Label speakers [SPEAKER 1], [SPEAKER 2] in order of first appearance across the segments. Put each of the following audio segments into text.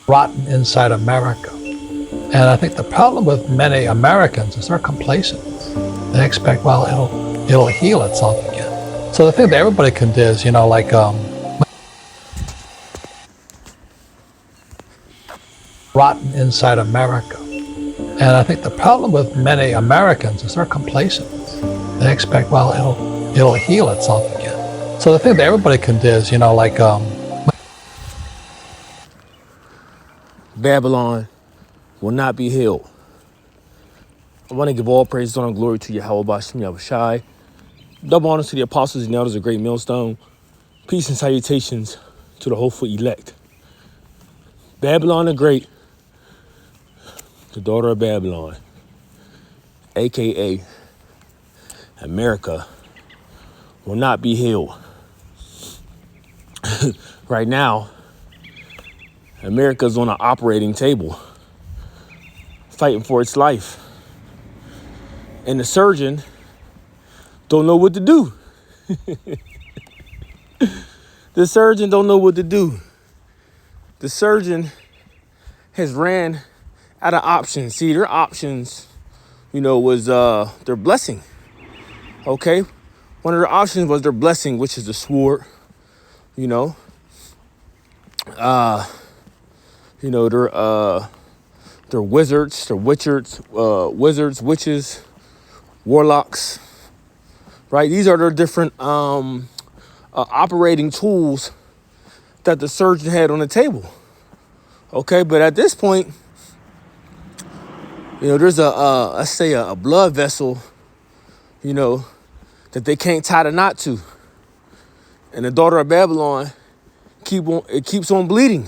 [SPEAKER 1] rotten inside America. And I think the problem with many Americans is they're complacent. They expect, well, it'll heal itself again. So the thing that everybody can do is, rotten inside America. And I think the problem with many Americans is they're complacent. They expect, well, it'll heal itself again. So the thing that everybody can do is,
[SPEAKER 2] Babylon will not be healed. I want to give all praise, honor, and glory to Yahweh Bashem Yahushai. Double honors to the apostles and elders of Great Millstone. Peace and salutations to the hopeful elect. Babylon the Great, the daughter of Babylon, a.k.a. America, will not be healed. Right now, America's on an operating table, fighting for its life. And the surgeon don't know what to do. The surgeon don't know what to do. The surgeon has ran out of options. See, their options, was their blessing. Okay? One of their options was their blessing, which is the sword. They're wizards, wizards, witches, warlocks, right? These are their different operating tools that the surgeon had on the table. Okay, but at this point, there's let's say a blood vessel, that they can't tie the knot to, and the daughter of Babylon keeps on bleeding.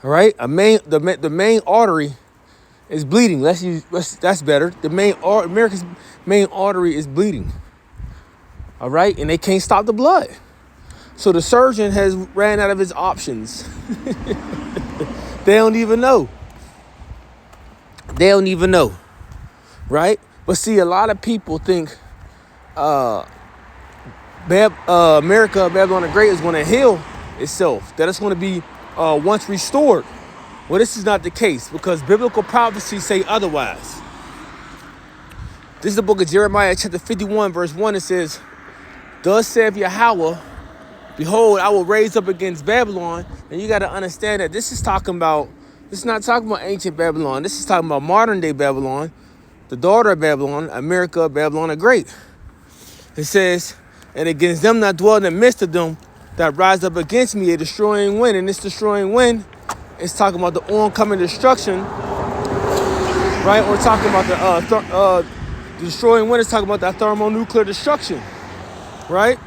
[SPEAKER 2] All right, the main artery is bleeding. That's better. America's main artery is bleeding. All right, and they can't stop the blood. So the surgeon has ran out of his options. They don't even know. Right? But see, a lot of people think America, Babylon the Great, is going to heal itself. That it's going to be once restored. Well, this is not the case because biblical prophecies say otherwise. This is the book of Jeremiah, chapter 51, verse 1. It says, "Thus saith Yahweh, behold, I will raise up against Babylon." And you got to understand that this is not talking about ancient Babylon. This is talking about modern day Babylon, the daughter of Babylon, America, Babylon the Great. It says, "And against them that dwell in the midst of them that rise up against me, a destroying wind." And this destroying wind is talking about the oncoming destruction, right? Or talking about the destroying wind is talking about that thermonuclear destruction, right?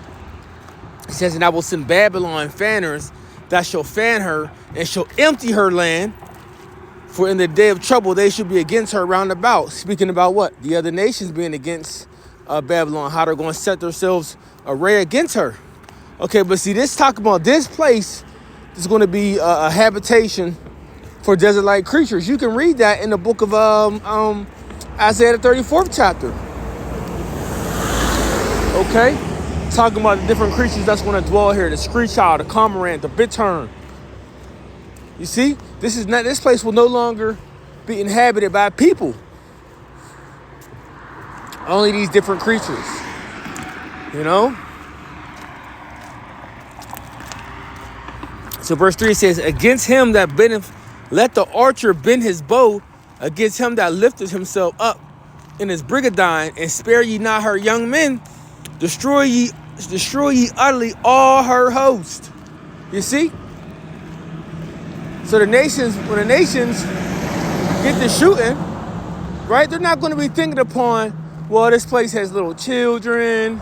[SPEAKER 2] It says, "And I will send Babylon fanners that shall fan her and shall empty her land. For in the day of trouble they shall be against her round about." Speaking about what? The other nations being against Babylon, how they're going to set themselves array against her. Okay, but see, this talk about this place is going to be a habitation for desert-like creatures. You can read that in the book of Isaiah, the 34th chapter. Okay, talking about the different creatures that's going to dwell here: the screech owl, the cormorant, the bittern. You see, this place will no longer be inhabited by people. Only these different creatures. So verse 3 says, "Against him that bendeth, let the archer bend his bow, against him that lifteth himself up in his brigandine, and spare ye not her young men, destroy ye utterly all her host." You see? So when the nations get to shooting, right, they're not going to be thinking upon, well, this place has little children.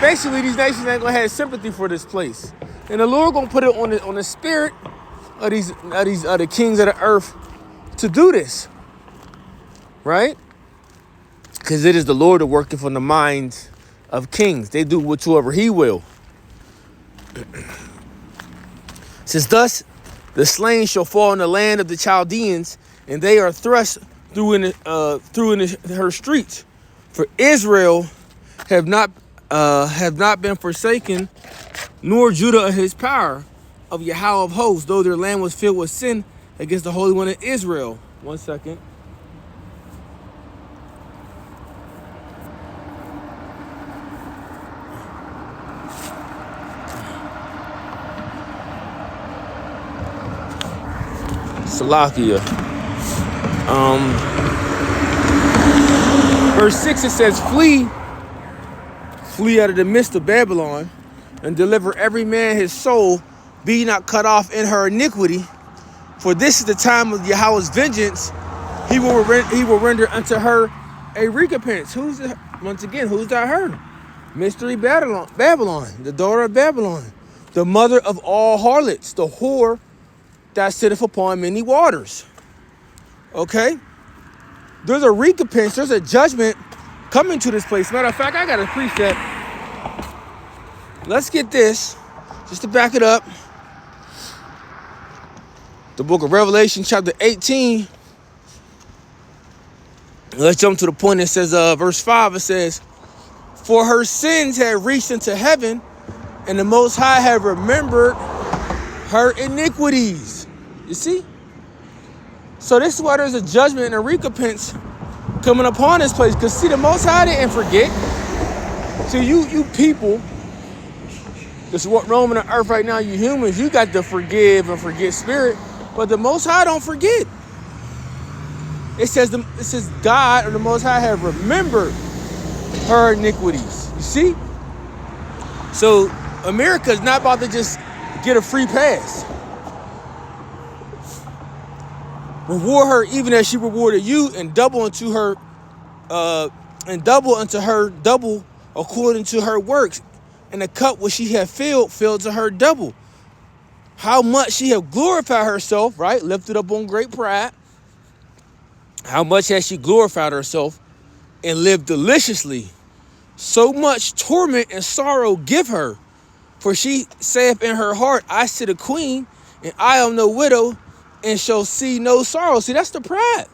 [SPEAKER 2] Basically these nations ain't going to have sympathy for this place. And the Lord going to put it on the spirit of these the kings of the earth to do this, right? Because it is the Lord that worketh on the minds of kings. They do whatsoever he will. It says, "Thus the slain shall fall in the land of the Chaldeans, and they are thrust through in her streets. For Israel have not been forsaken, nor Judah of his power. of Yahweh of hosts, though their land was filled with sin against the Holy One of Israel. 1 second. Salakia. Verse 6, it says, flee out of the midst of Babylon, and deliver every man his soul, be not cut off in her iniquity. For this is the time of Yahweh's vengeance. He will render unto her a recompense. Once again, who's that her? Mystery Babylon, the daughter of Babylon, the mother of all harlots, the whore that sitteth upon many waters. Okay? There's a recompense, there's a judgment coming to this place. Matter of fact, I got a precept. Let's get this, just to back it up. The book of Revelation, chapter 18. Let's jump to the point. It says, verse 5, it says, for her sins had reached into heaven, and the Most High have remembered her iniquities. You see? So this is why there's a judgment and a recompense coming upon this place. Because see, the Most High didn't forget. See, you people that's roaming the earth right now, you humans, you got the forgive and forget spirit. But the Most High don't forget. It says God or the Most High have remembered her iniquities. You see? So America's not about to just get a free pass. Reward her even as she rewarded you, and double unto her double according to her works. And the cup which she had filled to her double. How much she have glorified herself, right? Lifted up on great pride. How much has she glorified herself and lived deliciously? So much torment and sorrow give her. For she saith in her heart, I sit a queen, and I am no widow, and shall see no sorrow. See, that's the pride.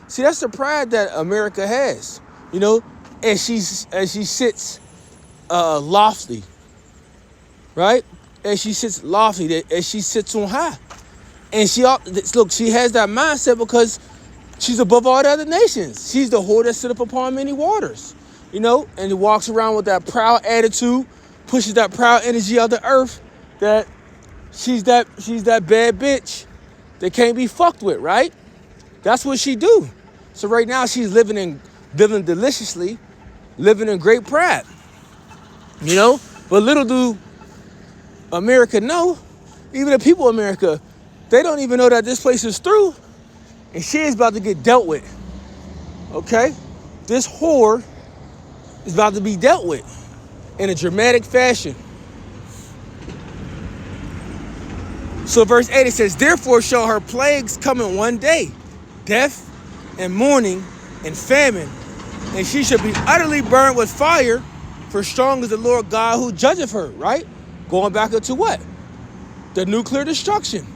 [SPEAKER 2] See, that's the pride that America has, you know, as she sits lofty, right? As she sits lofty, as she sits on high. And she has that mindset because she's above all the other nations. She's the whore that sit up upon many waters, you know, and walks around with that proud attitude, pushes that proud energy of the earth, that she's that bad bitch that can't be fucked with, right? That's what she do. So right now she's living deliciously, living in great pride, you know. But little do America know, even the people of America, they don't even know that this place is through, and she is about to get dealt with. Okay, this whore is about to be dealt with in a dramatic fashion. So verse 8, it says, therefore shall her plagues come in one day, death and mourning and famine, and she shall be utterly burned with fire, for strong is the Lord God who judgeth her, right? Going back into what? The nuclear destruction.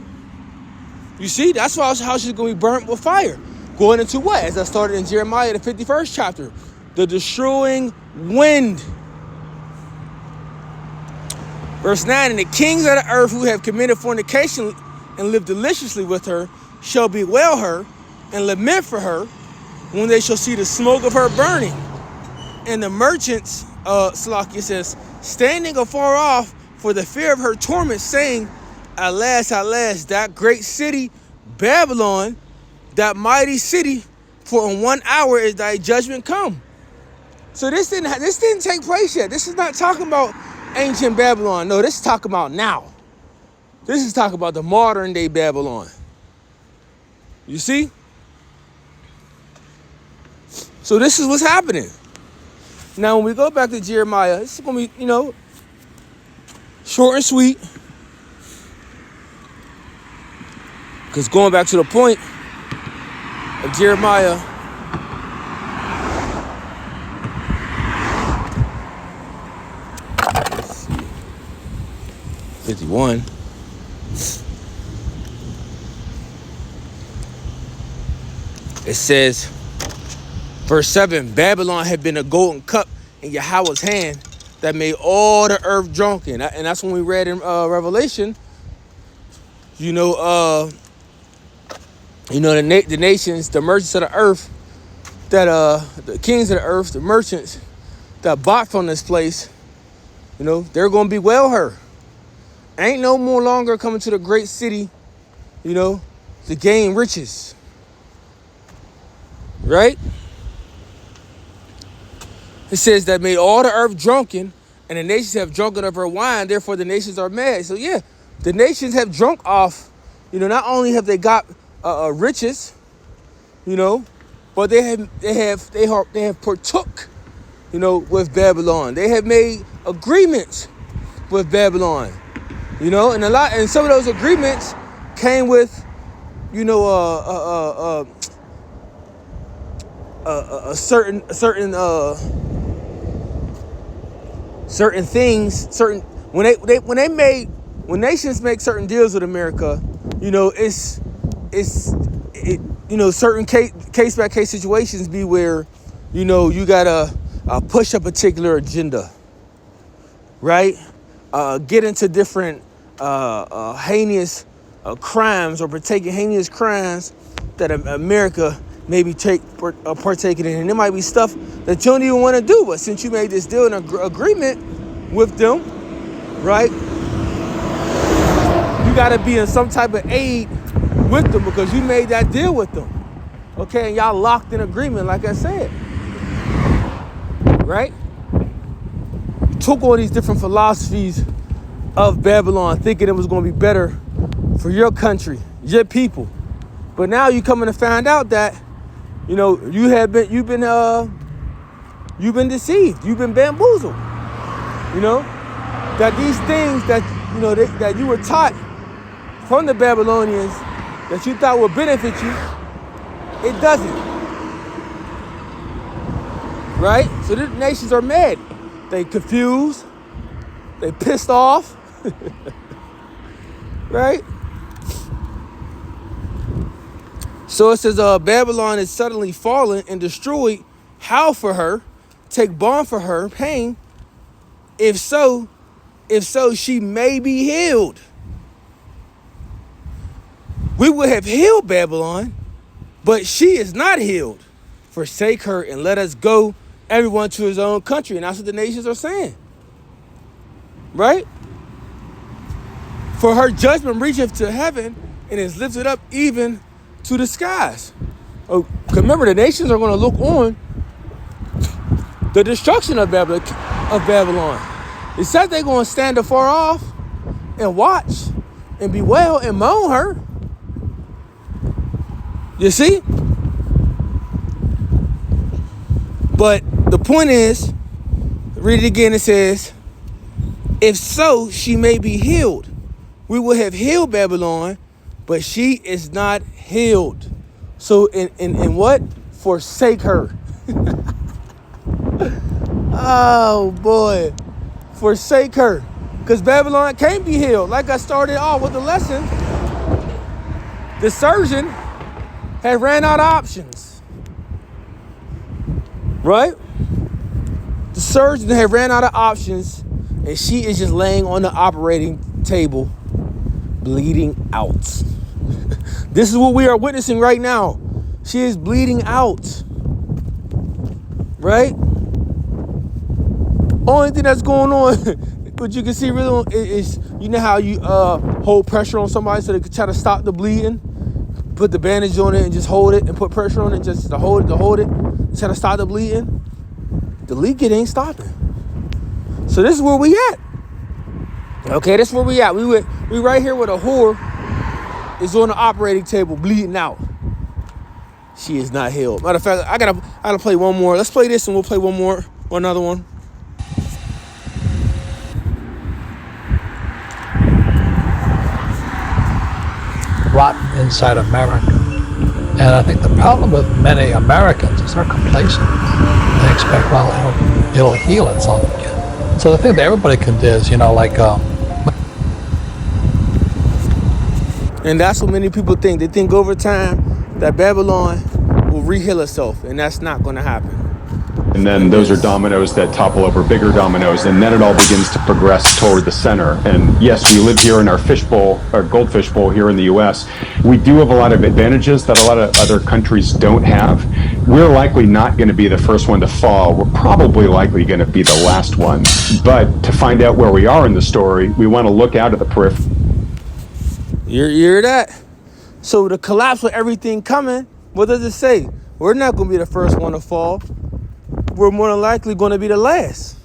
[SPEAKER 2] You see, that's how she's going to be burnt with fire. Going into what? As I started in Jeremiah, the 51st chapter, the destroying wind. Verse 9, and the kings of the earth who have committed fornication and lived deliciously with her shall bewail her and lament for her when they shall see the smoke of her burning. And the merchants, Salakia says, standing afar off for the fear of her torment, saying, alas, alas, that great city, Babylon, that mighty city, for in 1 hour is thy judgment come. So this didn't take place yet. This is not talking about ancient Babylon. No, this is talking about now. This is talking about the modern day Babylon. You see? So this is what's happening. Now, when we go back to Jeremiah, it's going to be, you know, short and sweet. Because going back to the point of Jeremiah, let's see, 51. It says, verse 7, Babylon had been a golden cup in Yahweh's hand that made all the earth drunken. And that's when we read in Revelation You know, the nations, the merchants of the earth, that the kings of the earth, the merchants that bought from this place, they're gonna bewail her. Ain't no more longer coming to the great city, to gain riches. Right? It says that made all the earth drunken, and the nations have drunken of her wine, therefore the nations are mad. So yeah, the nations have drunk off, not only have they got riches, but they have partook, with Babylon. They have made agreements with Babylon, and some of those agreements came with, certain things, when nations make certain deals with America, certain case by case situations be where, you gotta push a particular agenda, right? Get into different heinous crimes or partake in heinous crimes that America maybe partaking in. And it might be stuff that you don't even want to do, but since you made this deal and agreement with them, right? You got to be in some type of aid with them because you made that deal with them. Okay, and y'all locked in agreement, like I said. Right? You took all these different philosophies of Babylon thinking it was going to be better for your country, your people. But now you coming to find out that, you've been deceived. You've been bamboozled. That these things that, that you were taught from the Babylonians that you thought would benefit you, it doesn't. Right? So the nations are mad. They confused. They pissed off. Right? So it says, Babylon is suddenly fallen and destroyed. How for her? Take bond for her pain. If so, she may be healed. We would have healed Babylon, but she is not healed. Forsake her and let us go, everyone to his own country. And that's what the nations are saying. Right? For her judgment reacheth to heaven and is lifted up even to the skies. Oh, remember, the nations are going to look on the destruction of Babylon. It said they're going to stand afar off and watch and bewail and moan her. You see? But the point is, read it again, it says, if so, she may be healed. We will have healed Babylon, but she is not healed. So in what? Forsake her. Oh boy. Forsake her. Because Babylon can't be healed. Like I started off with the lesson, the surgeon had ran out of options. Right? The surgeon had ran out of options, and she is just laying on the operating table, bleeding out. This is what we are witnessing right now. She is bleeding out. Right? Only thing that's going on, but you can see really is, how you hold pressure on somebody so they can try to stop the bleeding, put the bandage on it and just hold it and put pressure on it just to hold it, try to stop the bleeding. The leaking ain't stopping. So this is where we at. Okay, this is where we at. We right here with a whore is on the operating table bleeding out. She is not healed. Matter of fact, I gotta play one more. Let's play this and we'll play one more or another one.
[SPEAKER 1] Rotten inside America. And I think the problem with many Americans is they're complacent. They expect, well, it'll heal itself again. So the thing that everybody can do is,
[SPEAKER 2] and that's what many people think. They think over time that Babylon will re-heal itself, and that's not going to happen.
[SPEAKER 3] And then those are dominoes that topple over bigger dominoes, and then it all begins to progress toward the center. And yes, we live here in our fishbowl, our goldfish bowl here in the US. We do have a lot of advantages that a lot of other countries don't have. We're likely not going to be the first one to fall. We're probably likely going to be the last one. But to find out where we are in the story, we want to look out at the periphery.
[SPEAKER 2] You hear that? So the collapse with everything coming, what does it say? We're not going to be the first one to fall. We're more than likely going to be the last.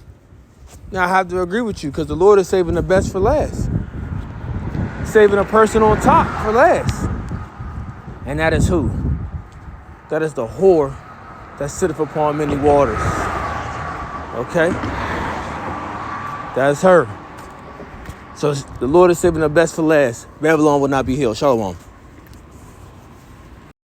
[SPEAKER 2] Now, I have to agree with you because the Lord is saving the best for last. Saving a person on top for last. And that is who? That is the whore that sitteth upon many waters. Okay? That's her. So the Lord is saving the best for last. Babylon will not be healed. Shalom.